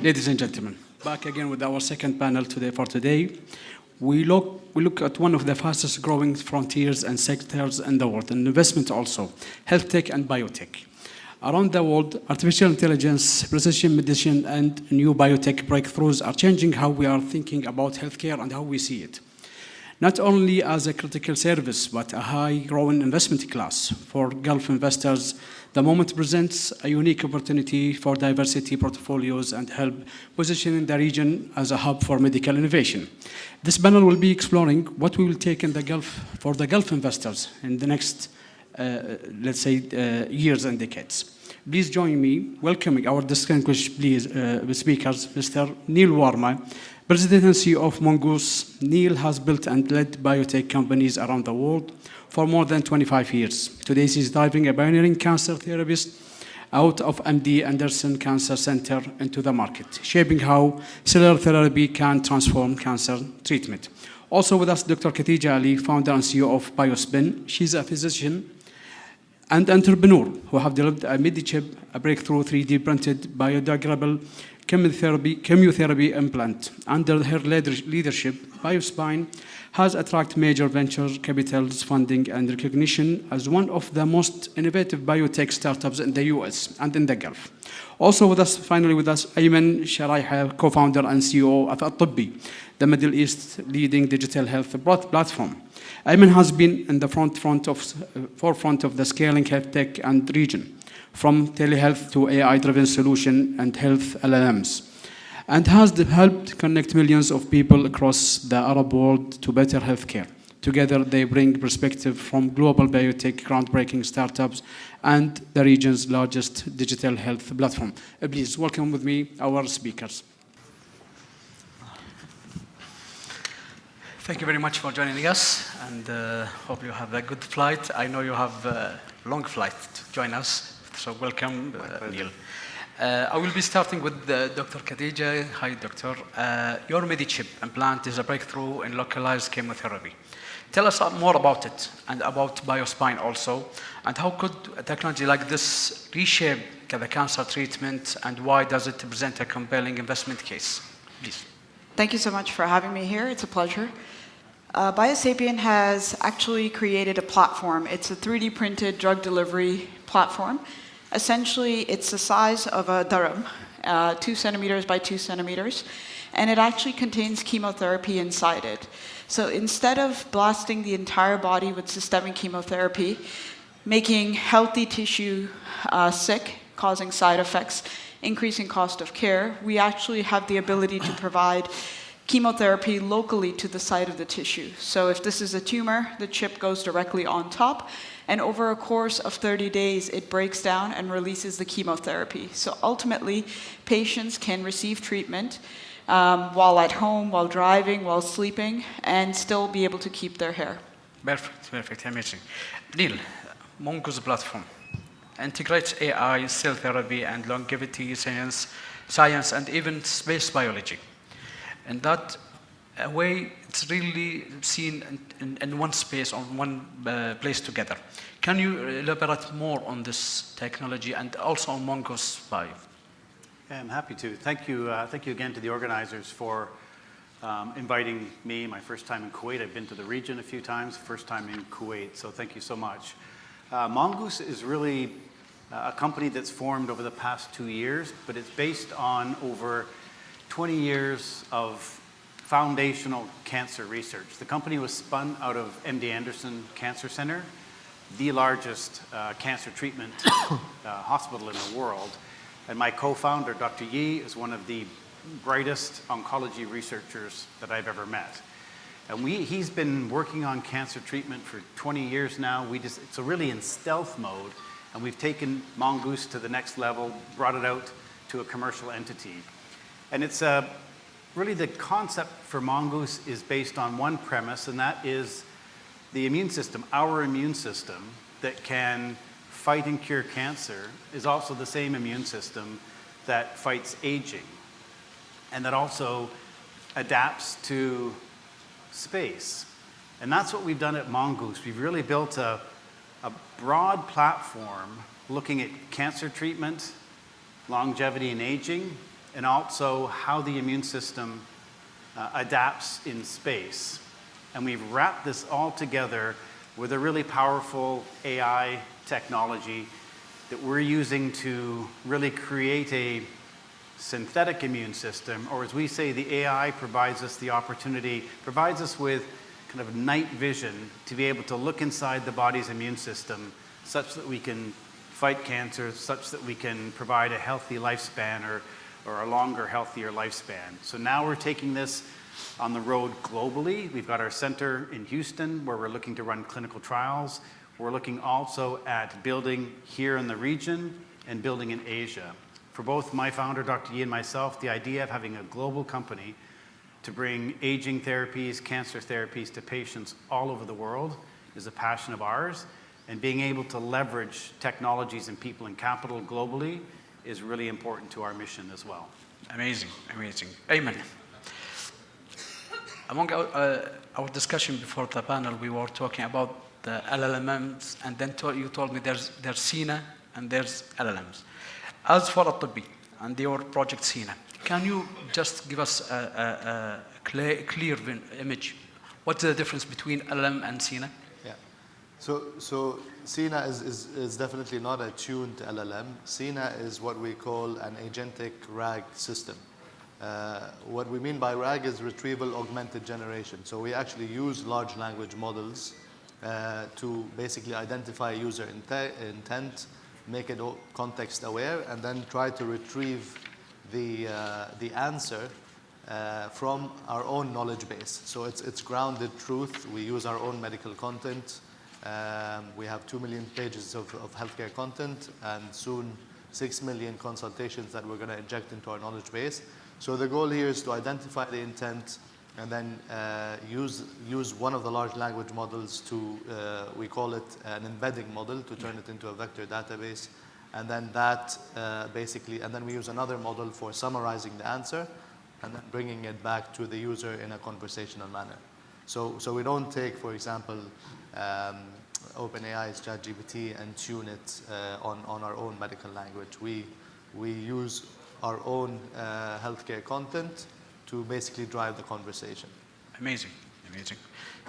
Ladies and gentlemen, back again with our second panel for today. We look at one of the fastest growing frontiers and sectors in the world, and investment also, health tech and biotech. Around the world, artificial intelligence, precision medicine, and new biotech breakthroughs are changing how we are thinking about healthcare and how we see it. Not only as a critical service, but a high-growing investment class. For Gulf investors, the moment presents a unique opportunity for diversity portfolios and help positioning the region as a hub for medical innovation. This panel will be exploring what we will take in the Gulf for the Gulf investors in the next, years and decades. Please join me welcoming our distinguished speakers, Mr. Neil Warma, President and CEO of Mongoose. Neil has built and led biotech companies around the world for more than 25 years. Today, he's driving a pioneering cancer therapist out of MD Anderson Cancer Center into the market, shaping how cellular therapy can transform cancer treatment. Also with us, Dr. Khatija Ali, founder and CEO of BioSapien. She's a physician and entrepreneur who have developed a MediChip, a breakthrough 3D printed biodegradable chemotherapy implant. Under her leadership, BioSapien has attracted major venture capitals funding and recognition as one of the most innovative biotech startups in the US and in the Gulf. Also with us, finally with us, Ayman, Sharaiha, co-founder and CEO of Altibbi, the Middle East leading digital health platform. Ayman has been in the forefront of the scaling health tech and region, from telehealth to AI-driven solution and health LLMs, and has helped connect millions of people across the Arab world to better healthcare. Together, they bring perspective from global biotech groundbreaking startups and the region's largest digital health platform. Please welcome with me our speakers. Thank you very much for joining us, and hope you have a good flight. I know you have a long flight to join us, so welcome, Neil. I will be starting with Dr. Khatija. Hi, doctor. Your MediChip implant is a breakthrough in localized chemotherapy. Tell us more about it and about BioSapien also, and how could a technology like this reshape the cancer treatment, and why does it present a compelling investment case? Please. Thank you so much for having me here. It's a pleasure. BioSapien has actually created a platform. It's a 3D printed drug delivery platform. Essentially, it's the size of a dharam, 2 centimeters by 2 centimeters, and it actually contains chemotherapy inside it. So instead of blasting the entire body with systemic chemotherapy, making healthy tissue sick, causing side effects, increasing cost of care, we actually have the ability to provide chemotherapy locally to the site of the tissue. So if this is a tumor, the chip goes directly on top, and over a course of 30 days, it breaks down and releases the chemotherapy. So ultimately, patients can receive treatment while at home, while driving, while sleeping, and still be able to keep their hair. Perfect, amazing. Neil, Mongoose platform integrates AI, cell therapy, and longevity science, and even space biology. And that way, it's really seen in one space, on one place together. Can you elaborate more on this technology and also on Mongoose Bio? Yeah, I'm happy to. Thank you again to the organizers for inviting me. My first time in Kuwait. I've been to the region a few times. First time in Kuwait, so thank you so much. Mongoose is really a company that's formed over the past 2 years, but it's based on over 20 years of foundational cancer research. The company was spun out of MD Anderson Cancer Center, the largest cancer treatment hospital in the world. And my co-founder, Dr. Yi, is one of the brightest oncology researchers that I've ever met. And he's been working on cancer treatment for 20 years now. It's really in stealth mode, and we've taken Mongoose to the next level, brought it out to a commercial entity. And it's really the concept for Mongoose is based on one premise, and that is the immune system, our immune system that can fight and cure cancer is also the same immune system that fights aging and that also adapts to space. And that's what we've done at Mongoose. We've really built a broad platform looking at cancer treatment, longevity and aging, and also how the immune system adapts in space. And we've wrapped this all together with a really powerful AI technology that we're using to really create a synthetic immune system, or as we say, the AI provides us the opportunity, provides us with kind of night vision to be able to look inside the body's immune system such that we can fight cancer, such that we can provide a healthy lifespan or a longer, healthier lifespan. So now we're taking this on the road globally. We've got our center in Houston where we're looking to run clinical trials. We're looking also at building here in the region and building in Asia. For both my founder, Dr. Yi, and myself, the idea of having a global company to bring aging therapies, cancer therapies to patients all over the world is a passion of ours. And being able to leverage technologies and people and capital globally is really important to our mission as well. Amazing, amazing. Ayman, among our discussion before the panel, we were talking about the LLMs, and then you told me there's SINA and there's LLMs. As for Altibbi and your project SINA, can you just give us a clear image? What's the difference between LLM and SINA? Yeah. So SINA is definitely not a tuned LLM. SINA is what we call an agentic RAG system. What we mean by RAG is retrieval augmented generation. So we actually use large language models to basically identify user intent, make it context aware, and then try to retrieve the answer from our own knowledge base. So it's grounded truth. We use our own medical content. We have 2 million pages of healthcare content, and soon 6 million consultations that we're going to inject into our knowledge base. So the goal here is to identify the intent and then use one of the large language models to, we call it an embedding model, to turn it into a vector database. And then that and then we use another model for summarizing the answer and then bringing it back to the user in a conversational manner. So we don't take, for example, OpenAI's ChatGPT and tune it on our own medical language. We use our own healthcare content to basically drive the conversation. Amazing, amazing.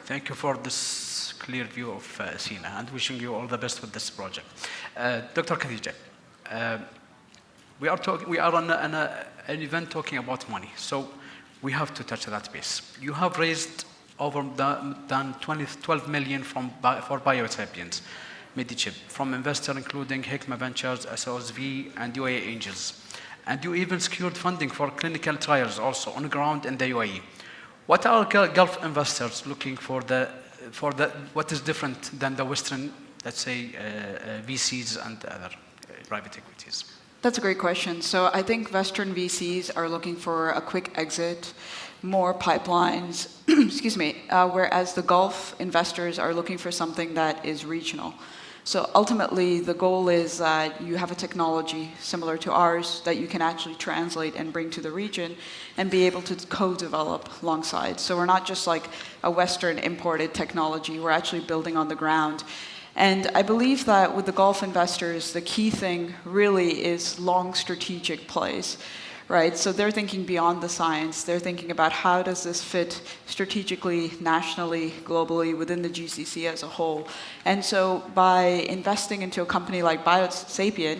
Thank you for this clear view of SINA, and wishing you all the best with this project. Dr. Khatija, we are on an event talking about money, so we have to touch that base. You have raised over than 12 million for BioSapien, MediChip, from investors including Hikma Ventures, SOSV, and UAE Angels. And you even secured funding for clinical trials also on the ground in the UAE. What are Gulf investors looking for what is different than the Western, let's say, VCs and other private equities? That's a great question. So I think Western VCs are looking for a quick exit, more pipelines, excuse me, whereas the Gulf investors are looking for something that is regional. So ultimately, the goal is that you have a technology similar to ours that you can actually translate and bring to the region and be able to co-develop alongside. So we're not just like a Western imported technology, we're actually building on the ground. And I believe that with the Gulf investors, the key thing really is long strategic plays. Right, so they're thinking beyond the science. They're thinking about how does this fit strategically, nationally, globally, within the GCC as a whole. And so by investing into a company like BioSapien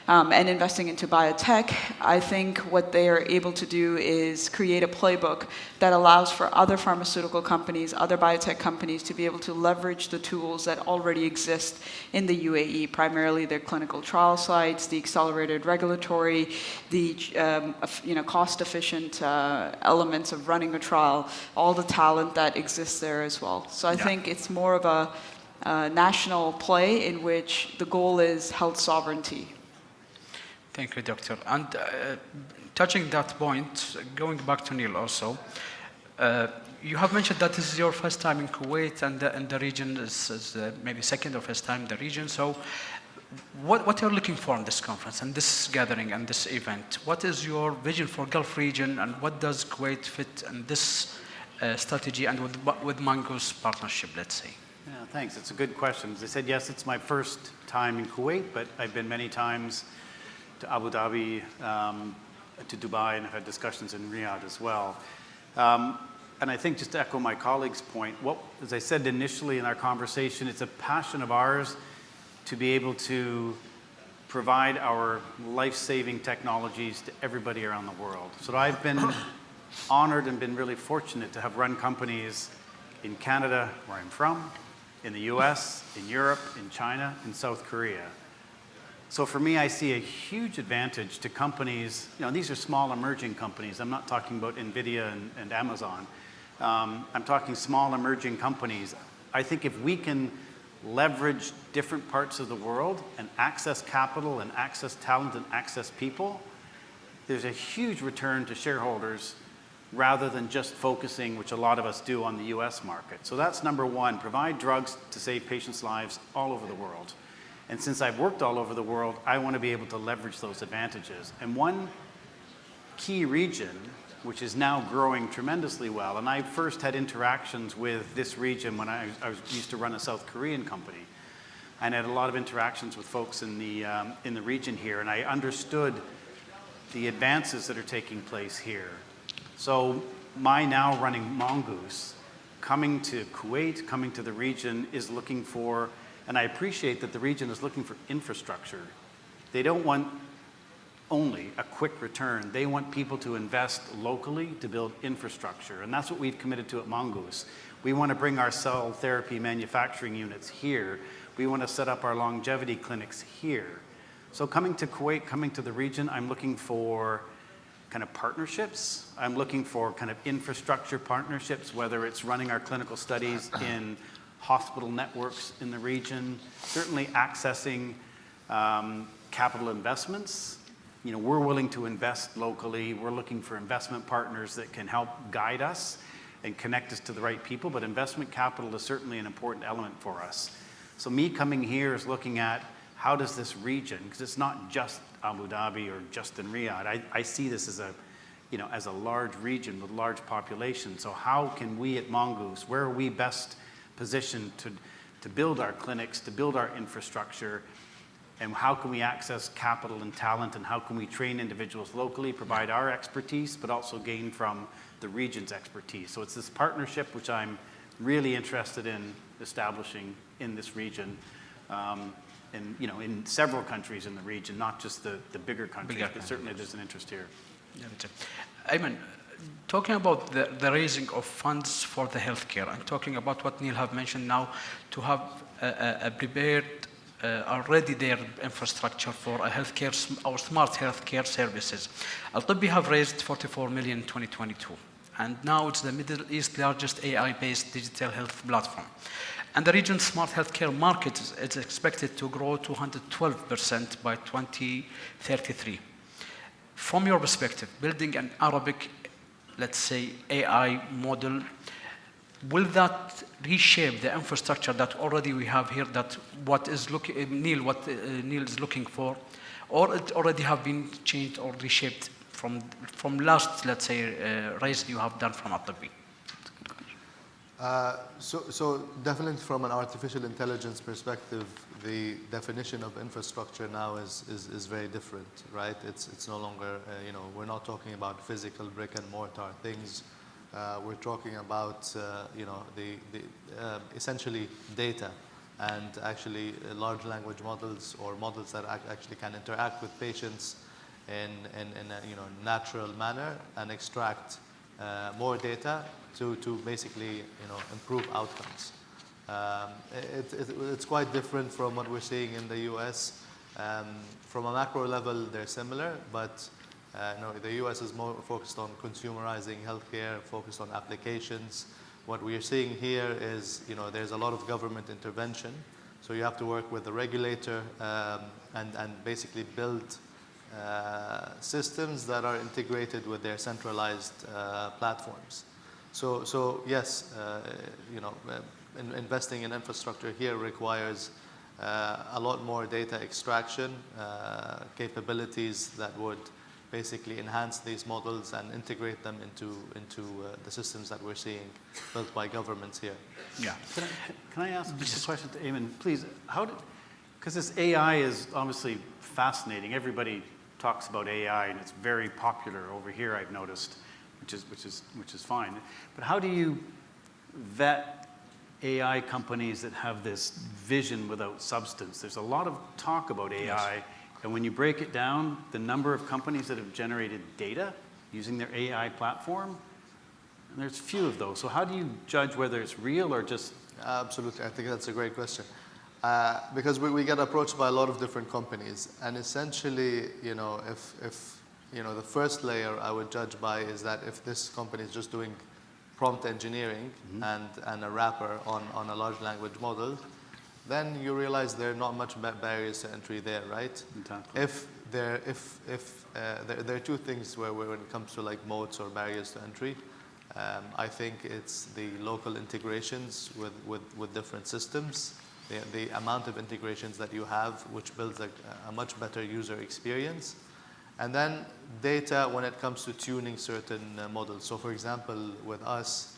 and investing into biotech, I think what they are able to do is create a playbook that allows for other pharmaceutical companies, other biotech companies to be able to leverage the tools that already exist in the UAE, primarily their clinical trial sites, the accelerated regulatory, the cost-efficient elements of running a trial, all the talent that exists there as well. So I think it's more of a national play in which the goal is health sovereignty. Thank you, Doctor. And touching that point, going back to Neil also, you have mentioned that this is your first time in Kuwait, and the region is maybe second or first time in the region. So what are you looking for in this conference and this gathering and this event? What is your vision for Gulf region, and what does Kuwait fit in this strategy and with Mongoose partnership, let's say? Yeah, thanks. It's a good question. As I said, yes, it's my first time in Kuwait, but I've been many times to Abu Dhabi, to Dubai, and I've had discussions in Riyadh as well. And I think, just to echo my colleague's point, as I said initially in our conversation, it's a passion of ours to be able to provide our life-saving technologies to everybody around the world. So I've been honored and been really fortunate to have run companies in Canada, where I'm from, in the US, in Europe, in China, in South Korea. So for me, I see a huge advantage to companies. These are small emerging companies. I'm not talking about NVIDIA and Amazon. I'm talking small emerging companies. I think if we can leverage different parts of the world and access capital and access talent and access people, there's a huge return to shareholders rather than just focusing, which a lot of us do, on the US market. So that's number one, provide drugs to save patients' lives all over the world. And since I've worked all over the world, I want to be able to leverage those advantages. And one key region, which is now growing tremendously well, and I first had interactions with this region when I used to run a South Korean company. And I had a lot of interactions with folks in the region here, and I understood the advances that are taking place here. So my now running Mongoose, coming to Kuwait, coming to the region, is looking for, and I appreciate that the region is looking for infrastructure. They don't want only a quick return. They want people to invest locally to build infrastructure, and that's what we've committed to at Mongoose. We want to bring our cell therapy manufacturing units here. We want to set up our longevity clinics here. So coming to Kuwait, coming to the region, I'm looking for kind of partnerships. I'm looking for kind of infrastructure partnerships, whether it's running our clinical studies in hospital networks in the region, certainly accessing capital investments. We're willing to invest locally. We're looking for investment partners that can help guide us and connect us to the right people, but investment capital is certainly an important element for us. So me coming here is looking at how does this region, because it's not just Abu Dhabi or just in Riyadh. I see this as a large region with large population. So how can we at Mongoose, where are we best positioned to build our clinics, to build our infrastructure, and how can we access capital and talent, and how can we train individuals locally, provide our expertise, but also gain from the region's expertise. So it's this partnership which I'm really interested in establishing in this region, and in several countries in the region, not just the bigger countries, but certainly there's an interest here. Ayman, talking about the raising of funds for the healthcare, and talking about what Neil have mentioned now, to have a prepared already there infrastructure for a healthcare or smart healthcare services. Altibbi have raised 44 million in 2022, and now it's the Middle East largest AI-based digital health platform. And the region's smart healthcare market is expected to grow 212% by 2033. From your perspective, building an Arabic, let's say, AI model, will that reshape the infrastructure that already we have here, that what Neil is looking for, or it already have been changed or reshaped from last, let's say, raise you have done from Altibbi? So definitely from an artificial intelligence perspective, the definition of infrastructure now is very different, right? It's no longer, we're not talking about physical brick and mortar things. We're talking about, essentially data, and actually large language models, or models that actually can interact with patients in a natural manner and extract more data to basically improve outcomes. It's quite different from what we're seeing in the US. From a macro level, they're similar, but the US is more focused on consumerizing healthcare, focused on applications. What we are seeing here is, there's a lot of government intervention. So you have to work with the regulator and basically build systems that are integrated with their centralized platforms. So yes, investing in infrastructure here requires a lot more data extraction capabilities that would basically enhance these models and integrate them into the systems that we're seeing built by governments here. Yeah. Can I ask just a question to Ayman, please? Because this AI is obviously fascinating. Everybody talks about AI, and it's very popular over here, I've noticed, which is fine. But how do you vet AI companies that have this vision without substance? There's a lot of talk about AI, and when you break it down, the number of companies that have generated data using their AI platform, and there's few of those. So how do you judge whether it's real or just... Absolutely, I think that's a great question. Because we get approached by a lot of different companies, and essentially, if the first layer I would judge by is that if this company is just doing prompt engineering and a wrapper on a large language model, then you realize there are not much barriers to entry there, right? Exactly. If there are two things where when it comes to like moats or barriers to entry. I think it's the local integrations with different systems, the amount of integrations that you have, which builds a much better user experience. And then data when it comes to tuning certain models. So for example, with us,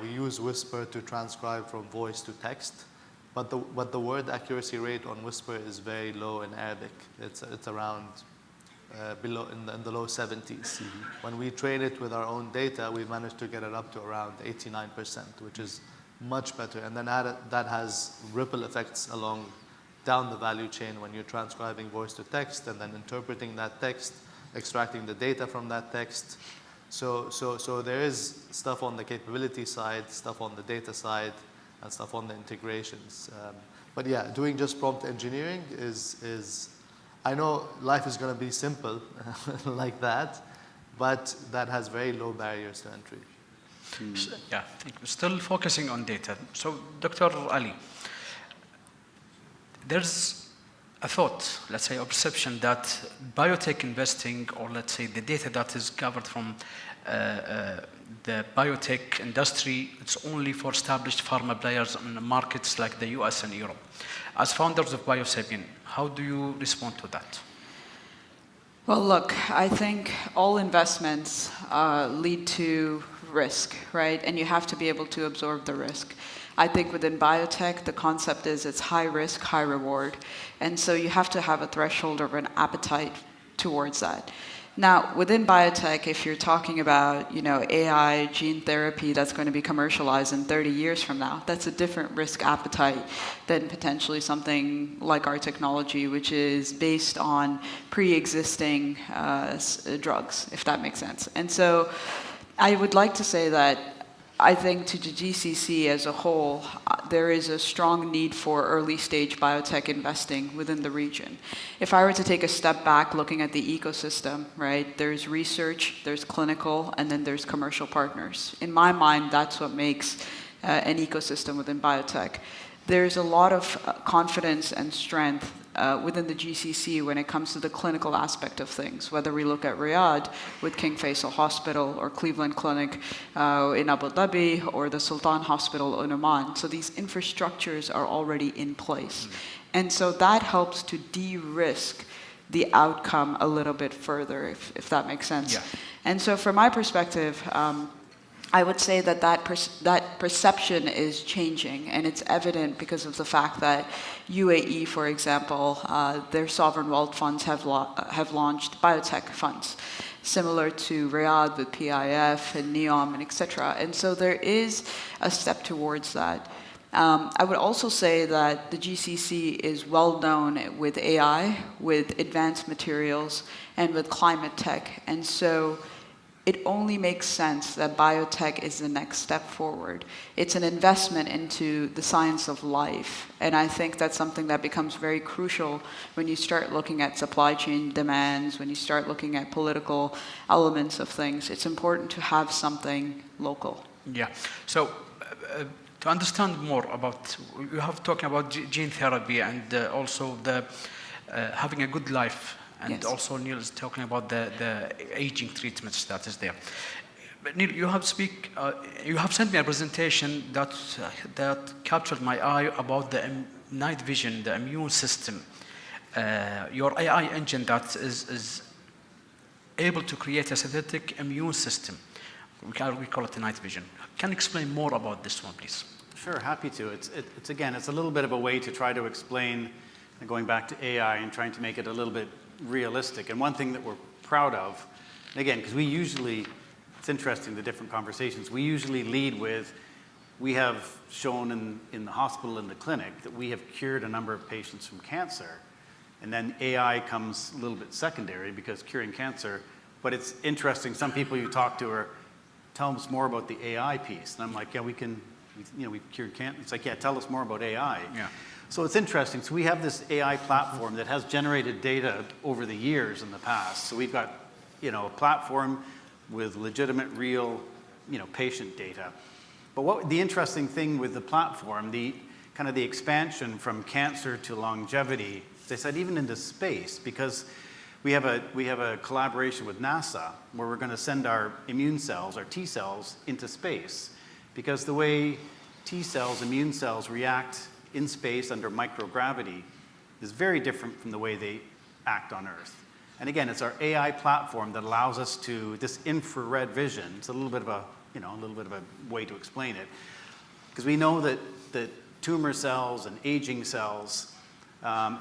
we use Whisper to transcribe from voice to text, but the word accuracy rate on Whisper is very low in Arabic. It's around below in the low 70s. When we train it with our own data, we've managed to get it up to around 89%, which is much better. And then that has ripple effects down the value chain when you're transcribing voice to text and then interpreting that text, extracting the data from that text. So there is stuff on the capability side, stuff on the data side, and stuff on the integrations. But yeah, doing just prompt engineering is I know life is going to be simple like that, but that has very low barriers to entry. Yeah, still focusing on data. So, Dr. Ali, there's a thought, let's say, a perception that biotech investing, or let's say the data that is gathered from the biotech industry, it's only for established pharma players in markets like the US and Europe. As founders of BioSapien, how do you respond to that? Well, look, I think all investments lead to risk, right? And you have to be able to absorb the risk. I think within biotech, the concept is it's high risk, high reward. And so you have to have a threshold or an appetite towards that. Now, within biotech, if you're talking about, AI, gene therapy that's going to be commercialized in 30 years from now, that's a different risk appetite than potentially something like our technology, which is based on pre-existing drugs, if that makes sense. And so I would like to say that I think to the GCC as a whole, there is a strong need for early stage biotech investing within the region. If I were to take a step back looking at the ecosystem, right, there's research, there's clinical, and then there's commercial partners. In my mind, that's what makes an ecosystem within biotech. There's a lot of confidence and strength within the GCC when it comes to the clinical aspect of things, whether we look at Riyadh with King Faisal Hospital or Cleveland Clinic in Abu Dhabi or the Sultan Hospital in Oman. So these infrastructures are already in place. And so that helps to de-risk the outcome a little bit further, if that makes sense. Yeah. And so from my perspective, I would say that perception is changing, and it's evident because of the fact that UAE, for example, their sovereign wealth funds have launched biotech funds, similar to Riyadh with PIF and NEOM and etc. And so there is a step towards that. I would also say that the GCC is well known with AI, with advanced materials, and with climate tech, and so it only makes sense that biotech is the next step forward. It's an investment into the science of life. And I think that's something that becomes very crucial when you start looking at supply chain demands, when you start looking at political elements of things. It's important to have something local. Yeah. So to understand more about, you have talking about gene therapy and also the having a good life. And yes. Also Neil is talking about the aging treatments that is there. But Neil, you have sent me a presentation that captured my eye about the night vision, the immune system. Your AI engine that is able to create a synthetic immune system. We call it the night vision. Can you explain more about this one, please? Sure, happy to. It's a little bit of a way to try to explain, going back to AI and trying to make it a little bit realistic. And one thing that we're proud of, and again, because it's interesting, the different conversations, we usually lead with, we have shown in the hospital and the clinic that we have cured a number of patients from cancer. And then AI comes a little bit secondary because curing cancer, but it's interesting, some people you talk to are, tell us more about the AI piece. And I'm like, yeah, we've cured cancer. It's like, yeah, tell us more about AI. Yeah. So it's interesting. So we have this AI platform that has generated data over the years in the past. So we've got, a platform with legitimate, real, patient data. But what the interesting thing with the platform, the kind of the expansion from cancer to longevity, they said even into space, because we have a collaboration with NASA where we're going to send our immune cells, our T cells, into space, because the way T cells, immune cells react in space under microgravity is very different from the way they act on Earth. And again, it's our AI platform that allows us to, this infrared vision, it's a little bit of a way to explain it, because we know that tumor cells and aging cells,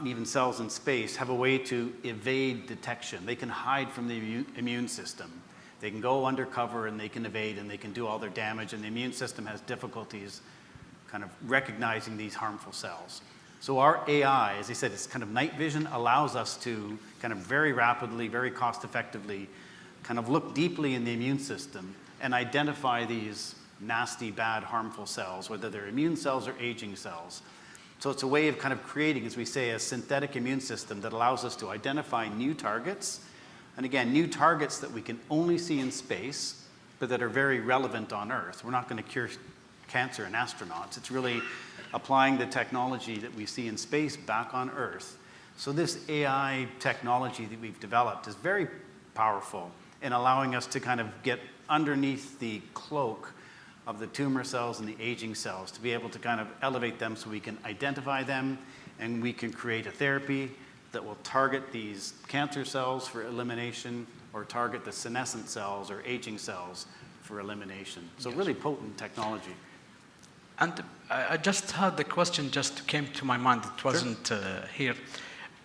even cells in space, have a way to evade detection. They can hide from the immune system. They can go undercover and they can evade and they can do all their damage, and the immune system has difficulties kind of recognizing these harmful cells. So our AI, as I said, it's kind of night vision, allows us to kind of very rapidly, very cost effectively, kind of look deeply in the immune system and identify these nasty, bad, harmful cells, whether they're immune cells or aging cells. So it's a way of kind of creating, as we say, a synthetic immune system that allows us to identify new targets. And again, new targets that we can only see in space, but that are very relevant on Earth. We're not going to cure cancer in astronauts. It's really applying the technology that we see in space back on Earth. So this AI technology that we've developed is very powerful in allowing us to kind of get underneath the cloak of the tumor cells and the aging cells, to be able to kind of elevate them so we can identify them and we can create a therapy that will target these cancer cells for elimination or target the senescent cells or aging cells for elimination. So really potent technology. And I just had the question just came to my mind. It wasn't here.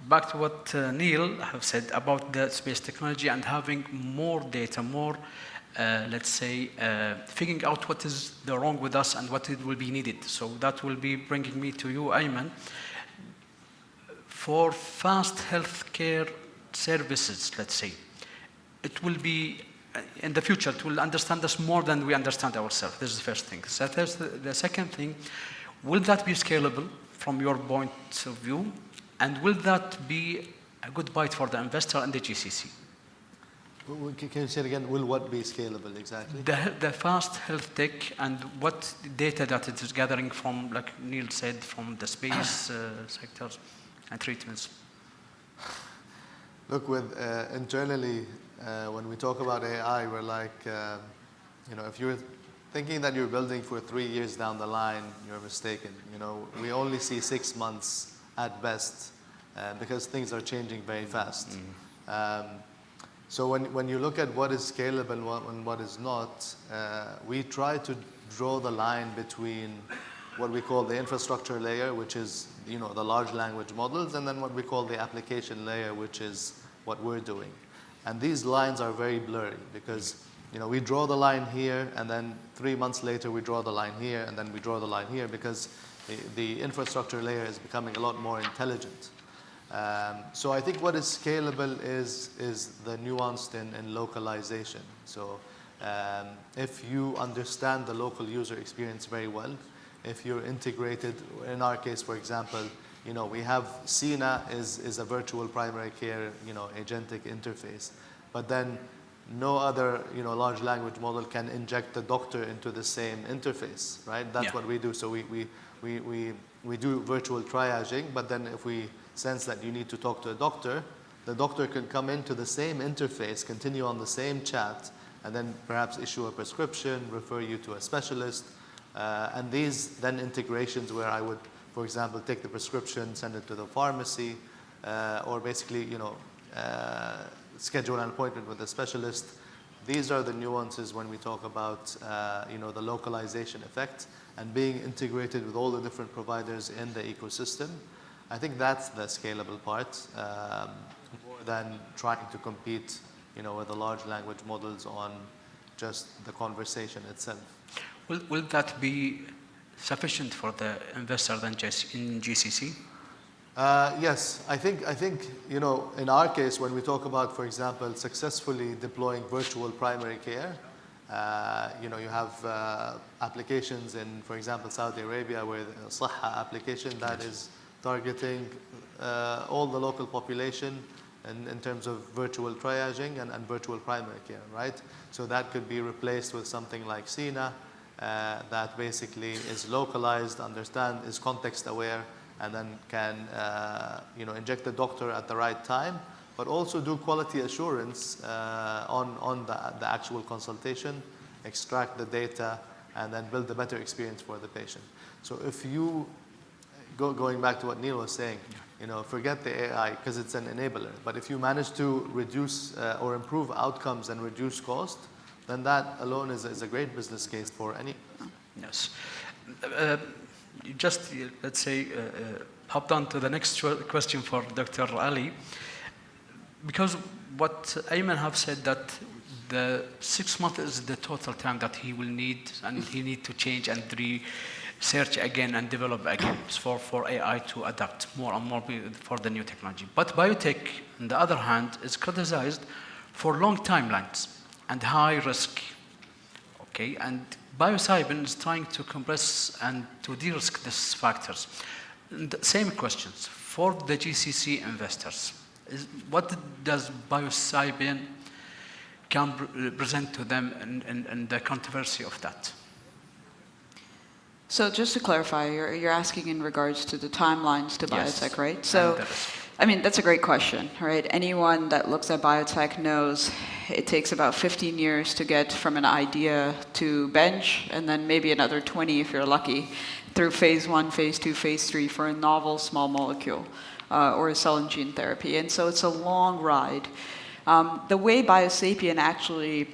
Back to what Neil have said about the space technology and having more data, more, let's say, figuring out what is the wrong with us and what it will be needed. So that will be bringing me to you, Ayman. For fast healthcare services, let's say, it will be, in the future, it will understand us more than we understand ourselves. This is the first thing. So the second thing, will that be scalable from your point of view? And will that be a good bite for the investor and the GCC? Can you say it again? Will what be scalable exactly? The fast health tech and what data that it is gathering from, like Neil said, from the space sectors and treatments. Look, with internally, when we talk about AI, we're like, if you're thinking that you're building for 3 years down the line, you're mistaken. We only see 6 months at best because things are changing very fast. So when you look at what is scalable and what is not, we try to draw the line between what we call the infrastructure layer, which is the large language models, and then what we call the application layer, which is what we're doing. And these lines are very blurry because we draw the line here, and then 3 months later we draw the line here, and then we draw the line here because the infrastructure layer is becoming a lot more intelligent. So I think what is scalable is the nuanced in localization. So if you understand the local user experience very well, if you're integrated, in our case, for example, we have SINA is a virtual primary care, agentic interface, but then no other, large language model can inject the doctor into the same interface, right? That's what we do. So we do virtual triaging, but then if we sense that you need to talk to a doctor, the doctor can come into the same interface, continue on the same chat, and then perhaps issue a prescription, refer you to a specialist, and these then integrations where I would, for example, take the prescription, send it to the pharmacy, or basically, schedule an appointment with a specialist. These are the nuances when we talk about, the localization effect and being integrated with all the different providers in the ecosystem. I think that's the scalable part. than trying to compete, with the large language models on just the conversation itself. Will that be sufficient for the investor than just in GCC? Yes, I think in our case, when we talk about, for example, successfully deploying virtual primary care, you have applications in, for example, Saudi Arabia, where the Sahha application that is targeting all the local population in terms of virtual triaging and virtual primary care, right? So that could be replaced with something like SINA that basically is localized, is context aware, and then can inject the doctor at the right time, but also do quality assurance on the actual consultation, extract the data, and then build a better experience for the patient. So if you, going back to what Neil was saying, forget the AI because it's an enabler, but if you manage to reduce or improve outcomes and reduce cost, then that alone is a great business case for any. Yes. You just, let's say, hopped on to the next question for Dr. Ali, because what Ayman have said that the 6 months is the total time that he will need, and he need to change and research again and develop again for AI to adapt more and more for the new technology. But biotech, on the other hand, is criticized for long timelines and high risk. Okay, and BioSapien is trying to compress and to de-risk these factors. And same questions for the GCC investors. What does BioSapien can present to them and the controversy of that? So just to clarify, you're asking in regards to the timelines to biotech, Yes. right? So, I mean, that's a great question, right? Anyone that looks at biotech knows it takes about 15 years to get from an idea to bench, and then maybe another 20 if you're lucky, through phase 1, phase 2, phase 3 for a novel small molecule or a cell and gene therapy. And so it's a long ride. The way BioSapien actually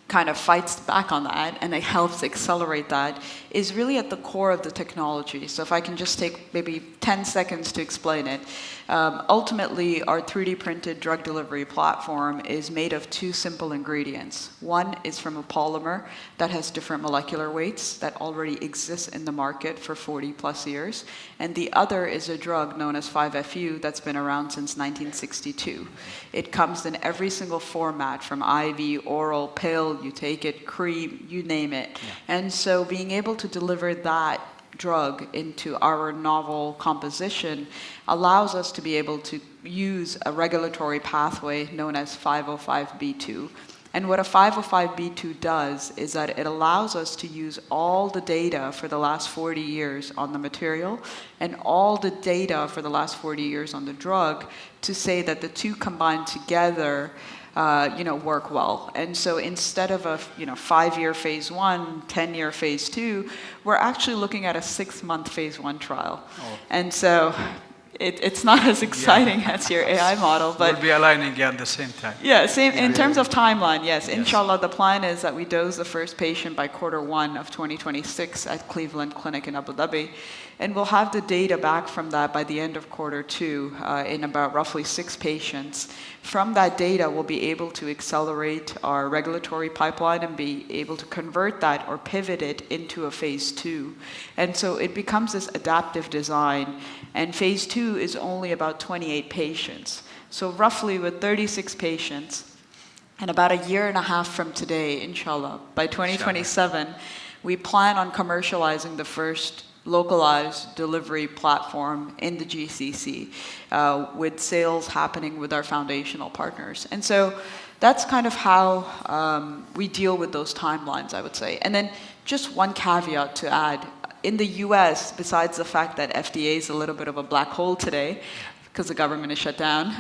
kind of fights back on that and it helps accelerate that is really at the core of the technology. So if I can just take maybe 10 seconds to explain it. Ultimately, our 3D printed drug delivery platform is made of 2 simple ingredients. One is from a polymer that has different molecular weights that already exists in the market for 40 plus years. And the other is a drug known as 5-FU that's been around since 1962. It comes in every single format, from IV, oral, pill, you take it, cream, you name it. Yeah. And so being able to deliver that drug into our novel composition allows us to be able to use a regulatory pathway known as 505(b)(2). And what a 505(b)(2) does is that it allows us to use all the data for the last 40 years on the material and all the data for the last 40 years on the drug to say that the two combined together work well. And so instead of a 5-year phase 1, 10-year phase 2, we're actually looking at a 6-month phase 1 trial. Oh. And so it's not as exciting as your AI model, but we'll be aligning at the same time. Yeah, same in terms of timeline. Yes, inshallah, the plan is that we dose the first patient by Q1 of 2026 at Cleveland Clinic in Abu Dhabi, and we'll have the data back from that by the end of Q2 in about roughly 6 patients. From that data, we'll be able to accelerate our regulatory pipeline and be able to convert that or pivot it into a phase 2. And so it becomes this adaptive design. And phase 2 is only about 28 patients. So roughly with 36 patients, and about a year and a half from today, inshallah, by 2027, we plan on commercializing the first localized delivery platform in the GCC, with sales happening with our foundational partners. And so that's kind of how we deal with those timelines, I would say. And then just one caveat to add. In the US, besides the fact that FDA is a little bit of a black hole today, because the government is shut down,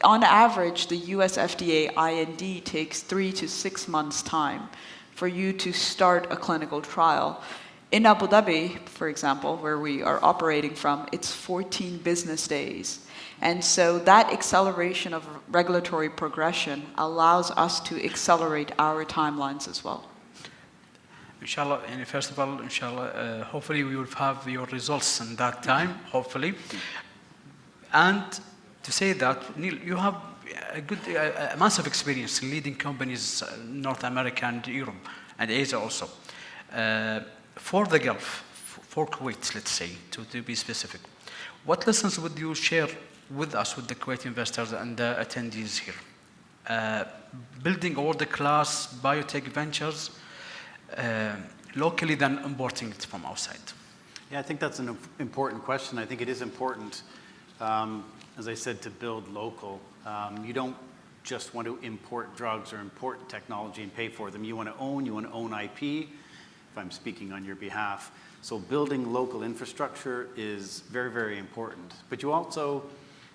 on average, the US FDA IND takes 3 to 6 months' time for you to start a clinical trial. In Abu Dhabi, for example, where we are operating from, it's 14 business days. And so that acceleration of regulatory progression allows us to accelerate our timelines as well. Inshallah, and first of all, inshallah, hopefully we will have your results in that time, hopefully. And to say that, Neil, you have a massive experience leading companies in North America and Europe and Asia also. For the Gulf, for Kuwait, let's say, to be specific, what lessons would you share with us, with the Kuwait investors and the attendees here? Building world-class biotech ventures locally than importing it from outside. Yeah, I think that's an important question. I think it is important, as I said, to build local. You don't just want to import drugs or import technology and pay for them. You want to own IP, if I'm speaking on your behalf. So building local infrastructure is very, very important. But you also,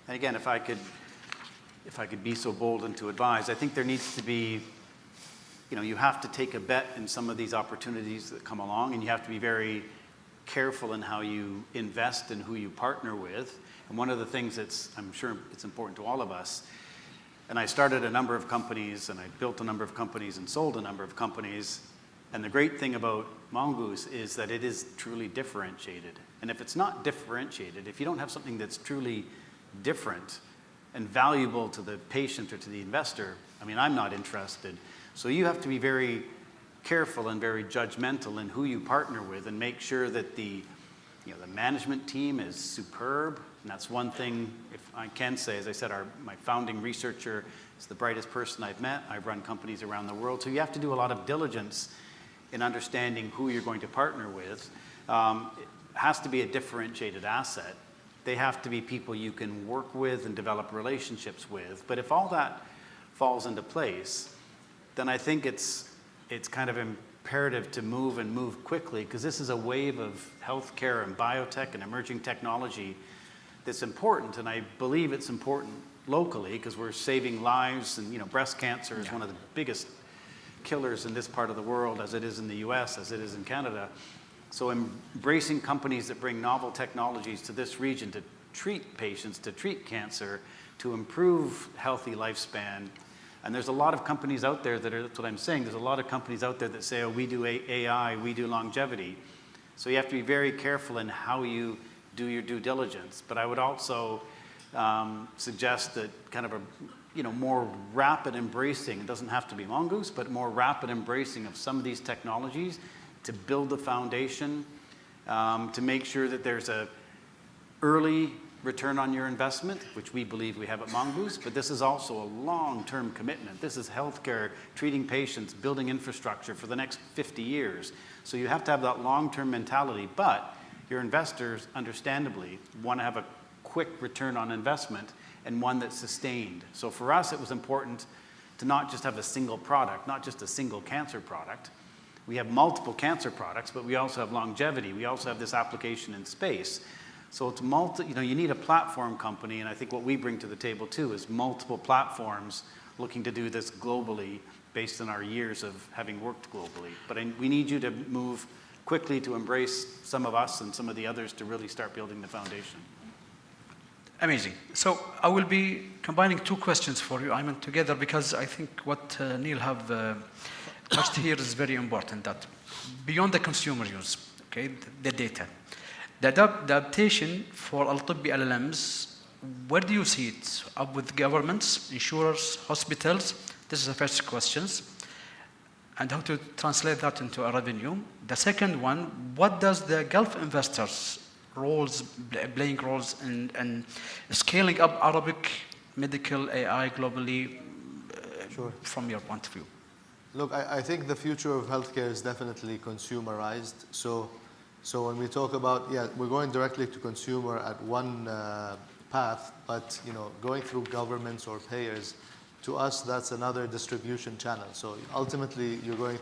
and again, if I could be so bold and to advise, I think there needs to be, you have to take a bet in some of these opportunities that come along, and you have to be very careful in how you invest and who you partner with. And one of the things that's, I'm sure it's important to all of us, and I started a number of companies, and I built a number of companies and sold a number of companies, and the great thing about Mongoose is that it is truly differentiated. And if it's not differentiated, if you don't have something that's truly different and valuable to the patient or to the investor, I mean, I'm not interested. So you have to be very careful and very judgmental in who you partner with and make sure that the management team is superb. And that's one thing, if I can say, as I said, my founding researcher is the brightest person I've met. I've run companies around the world. So you have to do a lot of diligence in understanding who you're going to partner with. It has to be a differentiated asset. They have to be people you can work with and develop relationships with. But if all that falls into place, then I think it's kind of imperative to move quickly, because this is a wave of healthcare and biotech and emerging technology that's important, and I believe it's important locally because we're saving lives, and breast cancer is one of the biggest killers in this part of the world, as it is in the US, as it is in Canada. So embracing companies that bring novel technologies to this region to treat patients, to treat cancer, to improve healthy lifespan. And there's a lot of companies out there that's what I'm saying, there's a lot of companies out there that say, oh, we do AI, we do longevity. So you have to be very careful in how you do your due diligence. But I would also suggest that kind of a more rapid embracing, it doesn't have to be Mongoose, but more rapid embracing of some of these technologies to build the foundation, to make sure that there's a early return on your investment, which we believe we have at Mongoose, but this is also a long-term commitment. This is healthcare, treating patients, building infrastructure for the next 50 years. So you have to have that long-term mentality, but your investors, understandably, want to have a quick return on investment and one that's sustained. So for us, it was important to not just have a single product, not just a single cancer product. We have multiple cancer products, but we also have longevity. We also have this application in space. So it's you need a platform company, and I think what we bring to the table too is multiple platforms looking to do this globally based on our years of having worked globally. But we need you to move quickly to embrace some of us and some of the others to really start building the foundation. Amazing. So I will be combining two questions for you, Ayman, together, because I think what Neil have touched here is very important, that beyond the consumer use, okay, the data, the adaptation for Altibbi LLMs, where do you see it? Up with governments, insurers, hospitals? This is the first question. And how to translate that into a revenue. The second one, what does the Gulf investors playing roles in scaling up Arabic medical AI globally from your point of view? Look, I think the future of healthcare is definitely consumerized. So when we talk about, we're going directly to consumer at one path, but going through governments or payers, to us, that's another distribution channel. So ultimately, you're going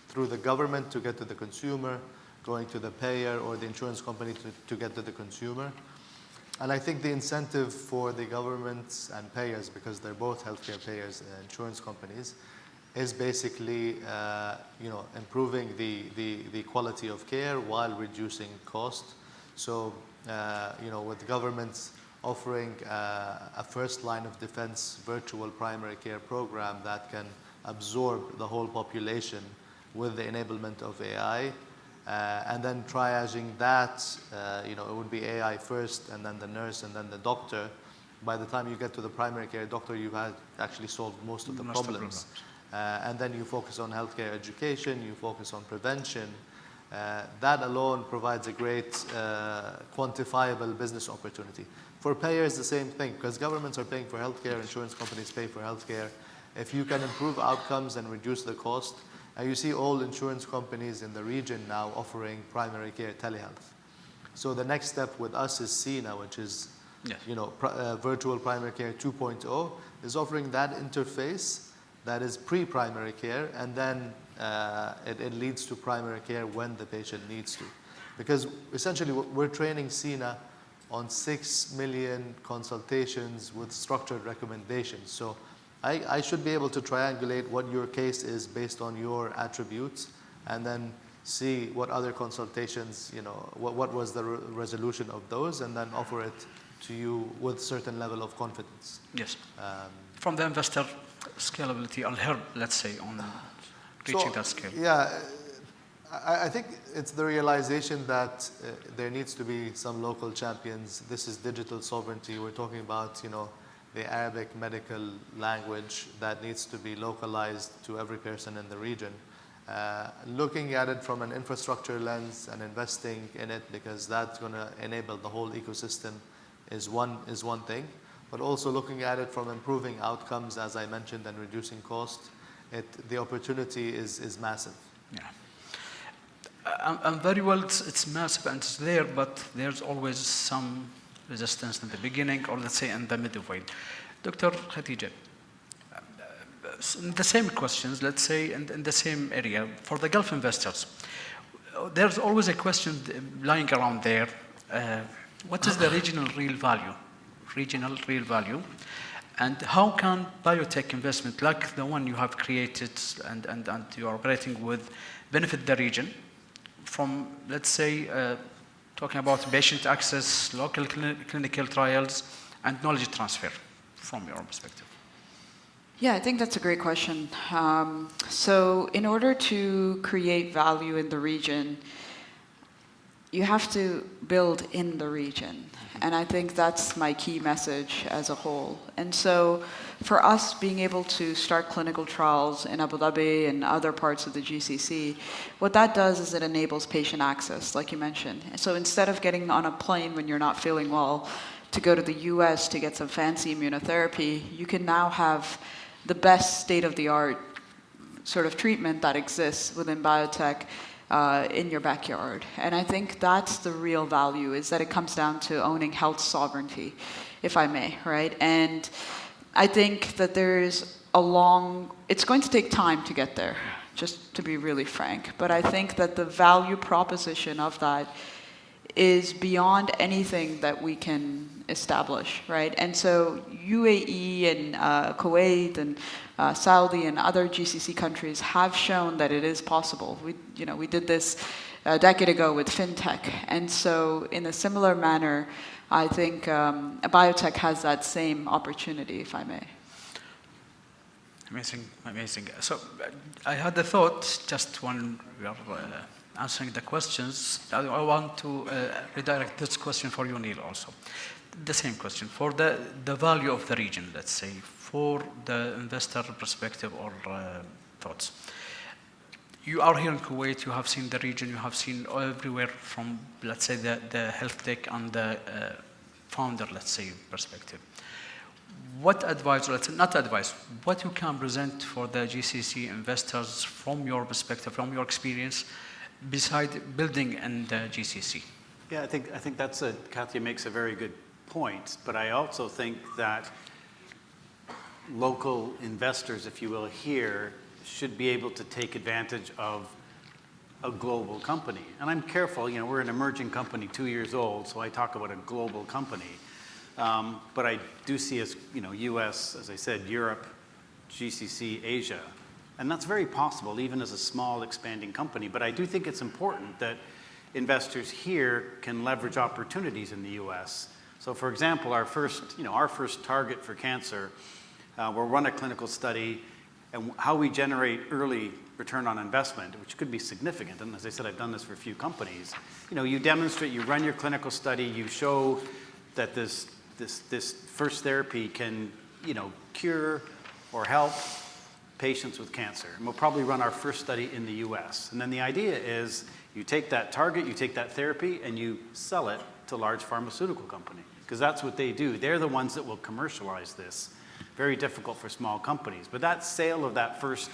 through the government to get to the consumer, going to the payer or the insurance company to get to the consumer. And I think the incentive for the governments and payers, because they're both healthcare payers and insurance companies, is basically improving the quality of care while reducing cost. So with governments offering a first line of defense virtual primary care program that can absorb the whole population with the enablement of AI, and then triaging that, it would be AI first and then the nurse and then the doctor, by the time you get to the primary care doctor, you've had actually solved most of the problems. And then you focus on healthcare education, you focus on prevention. That alone provides a great quantifiable business opportunity. For payers, the same thing, because governments are paying for healthcare, insurance companies pay for healthcare. If you can improve outcomes and reduce the cost, and you see all insurance companies in the region now offering primary care telehealth. So the next step with us is CINA, which is virtual primary care 2.0, is offering that interface that is pre-primary care, and then it leads to primary care when the patient needs to. Because essentially we're training CINA on 6 million consultations with structured recommendations. So I should be able to triangulate what your case is based on your attributes, and then see what other consultations, what was the resolution of those, and then offer it to you with certain level of confidence. Yes. From the investor scalability, I'll help, let's say, on reaching that scale. Yeah, I think it's the realization that there needs to be some local champions. This is digital sovereignty. We're talking about, the Arabic medical language that needs to be localized to every person in the region. Looking at it from an infrastructure lens and investing in it, because that's going to enable the whole ecosystem, is one thing. But also looking at it from improving outcomes, as I mentioned, and reducing cost, the opportunity is massive. Yeah. And very well, it's massive and it's there, but there's always some resistance in the beginning, or let's say in the middle way. Dr. Khatija, the same questions, let's say, in the same area, for the Gulf investors, there's always a question lying around there. What is the regional real value? And how can biotech investment, like the one you have created and you are operating with, benefit the region from, let's say, talking about patient access, local clinical trials, and knowledge transfer from your perspective? Yeah, I think that's a great question. So in order to create value in the region, you have to build in the region. And I think that's my key message as a whole. And so for us being able to start clinical trials in Abu Dhabi and other parts of the GCC, what that does is it enables patient access, like you mentioned. So instead of getting on a plane when you're not feeling well to go to the US to get some fancy immunotherapy, you can now have the best state-of-the-art sort of treatment that exists within biotech in your backyard. And I think that's the real value, is that it comes down to owning health sovereignty, if I may, right? And I think that it's going to take time to get there, just to be really frank. But I think that the value proposition of that is beyond anything that we can establish, right? And so UAE and Kuwait and Saudi and other GCC countries have shown that it is possible. We did this a decade ago with fintech. And so in a similar manner, I think biotech has that same opportunity, if I may. Amazing. So I had the thought, just when we are answering the questions, I want to redirect this question for you, Neil, also. The same question. For the value of the region, let's say, for the investor perspective or thoughts. You are here in Kuwait, you have seen the region, you have seen everywhere from, let's say, the Healthtech and the founder, let's say, perspective. What advice, or let's say not advice, what you can present for the GCC investors from your perspective, from your experience, beside building in the GCC? Yeah, I think Khatija makes a very good point, but I also think that local investors, if you will, here should be able to take advantage of a global company. And I'm careful, we're an emerging company, 2 years old, so I talk about a global company. But I do see us, US, as I said, Europe, GCC, Asia. And that's very possible, even as a small expanding company. But I do think it's important that investors here can leverage opportunities in the US. So for example, our first target for cancer, we'll run a clinical study, and how we generate early return on investment, which could be significant. And as I said, I've done this for a few companies. You demonstrate, you run your clinical study, you show that this this first therapy can, cure or help patients with cancer. And we'll probably run our first study in the US. And then the idea is you take that target, you take that therapy, and you sell it to a large pharmaceutical company, because that's what they do. They're the ones that will commercialize this. Very difficult for small companies. But that sale of that first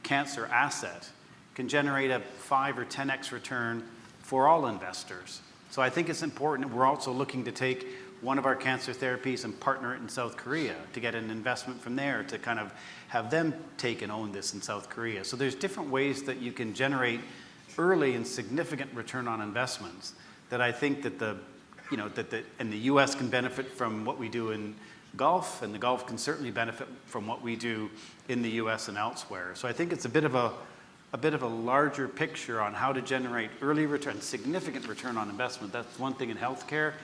cancer asset can generate a 5 or 10x return for all investors. So I think it's important. We're also looking to take one of our cancer therapies and partner it in South Korea to get an investment from there to kind of have them take and own this in South Korea. So there's different ways that you can generate early and significant return on investments that I think that the US can benefit from what we do in Gulf, and the Gulf can certainly benefit from what we do in the US and elsewhere. So I think it's a bit of a larger picture on how to generate early return, significant return on investment. That's one thing in healthcare.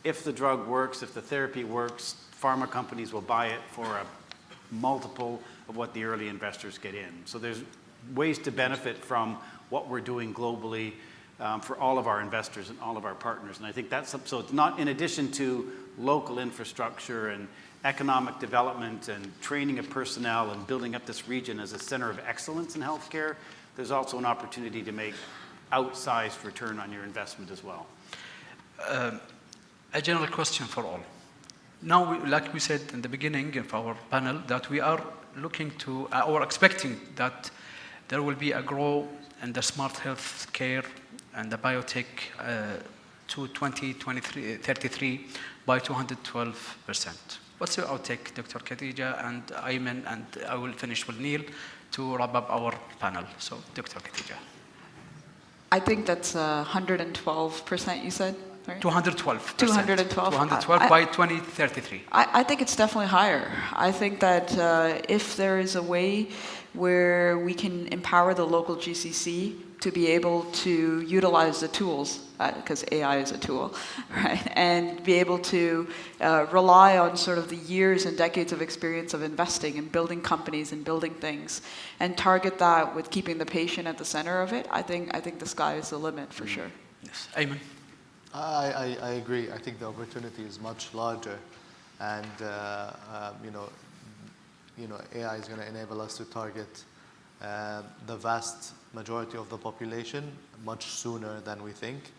If the drug works, if the therapy works, pharma companies will buy it for a multiple of what the early investors get in. So there's ways to benefit from what we're doing globally for all of our investors and all of our partners. And I think that's, so it's not in addition to local infrastructure and economic development and training of personnel and building up this region as a center of excellence in healthcare, there's also an opportunity to make outsized return on your investment as well. A general question for all. Now, like we said in the beginning of our panel, that we are looking to, or expecting that there will be a growth in the smart health care and the biotech to 2033 by 212%. What's your outtake, Dr. Khatija and Ayman, and I will finish with Neil to wrap up our panel. So, Dr. Khatija. I think that's 112%, you said? Right? 212%. 212. 212 by 2033. I think it's definitely higher. I think that if there is a way where we can empower the local GCC to be able to utilize the tools, because AI is a tool, right? And be able to rely on sort of the years and decades of experience of investing and building companies and building things, and target that with keeping the patient at the center of it. I think the sky is the limit for sure. Yes, Ayman. I agree. I think the opportunity is much larger, and AI is going to enable us to target the vast majority of the population much sooner than we think.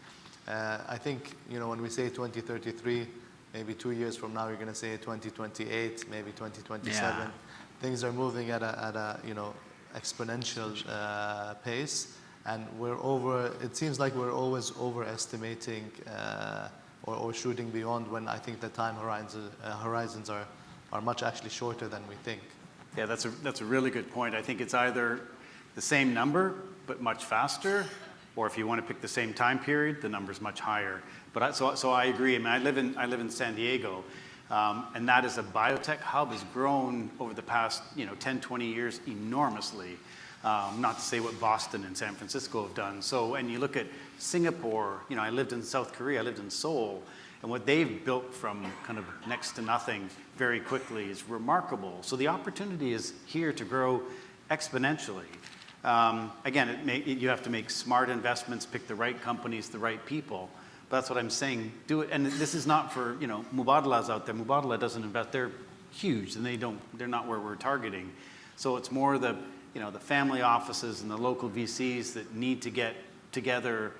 I think when we say 2033, maybe 2 years from now, you're going to say 2028, maybe 2027. Yeah. Things are moving at a exponential pace. And it seems like we're always overestimating or shooting beyond, when I think the time horizons are much actually shorter than we think. Yeah, that's a really good point. I think it's either the same number, but much faster, or if you want to pick the same time period, the number's much higher. But so I agree. I mean, I live in San Diego, and that is a biotech hub, has grown over the past 10, 20 years enormously. Not to say what Boston and San Francisco have done. So, and you look at Singapore, I lived in South Korea, I lived in Seoul, and what they've built from kind of next to nothing very quickly is remarkable. So the opportunity is here to grow exponentially. Again, you have to make smart investments, pick the right companies, the right people. But that's what I'm saying. Do it, and this is not for Mubadala's out there. Mubadala doesn't invest. They're huge, and they're not where we're targeting. So it's more the family offices and the local VCs that need to get together,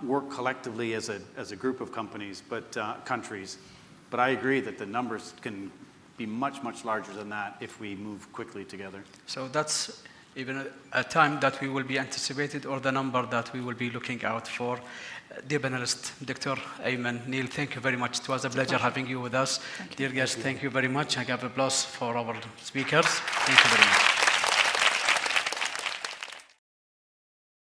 work collectively as a group of companies, countries. But I agree that the numbers can be much, much larger than that if we move quickly together. So that's even a time that we will be anticipated, or the number that we will be looking out for. Dear panelists, Dr. Ayman, Neil, thank you very much. It was a pleasure having you with us. Dear guests, thank you very much. I give applause for our speakers. Thank you very much.